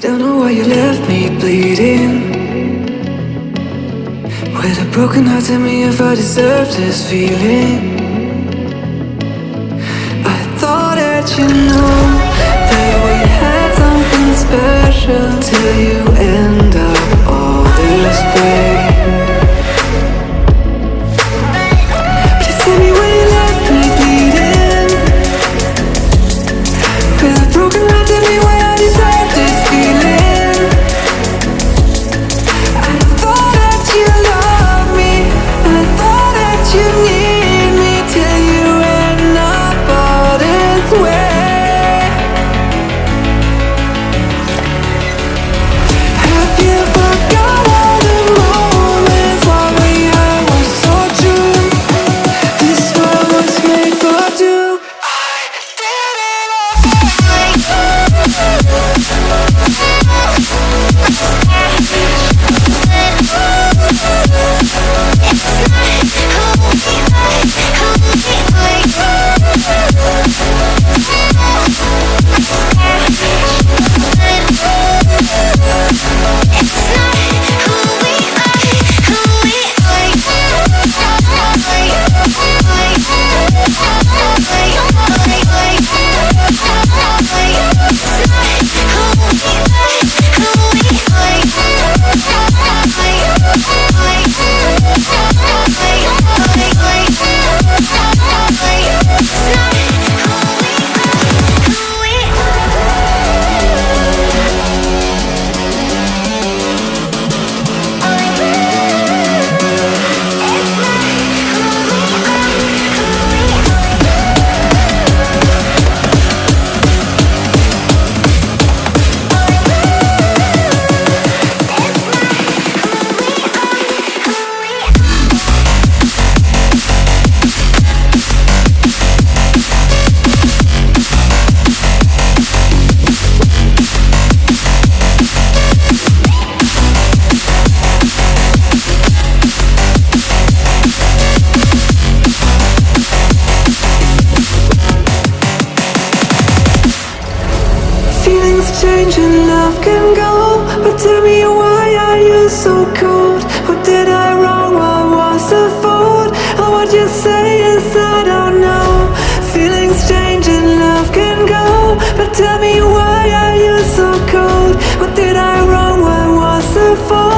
Don't know why you left me bleeding. With a broken heart, tell me if I deserve this feeling. I thought that you know that we had something special till you end up all this way. Please tell me why you left me bleeding. With a broken heart, tell me why I deserve this feeling. I thought that you loved me, I thought that you need me till you end up all this way. Have you forgot all the moments while we had was so true? This world was made for two. I did it change and love can go, but tell me why are you so cold? What did I wrong? What was the fault? And what you say is I don't know. Feelings change and love can go, but tell me why are you so cold? What did I wrong? What was the fault?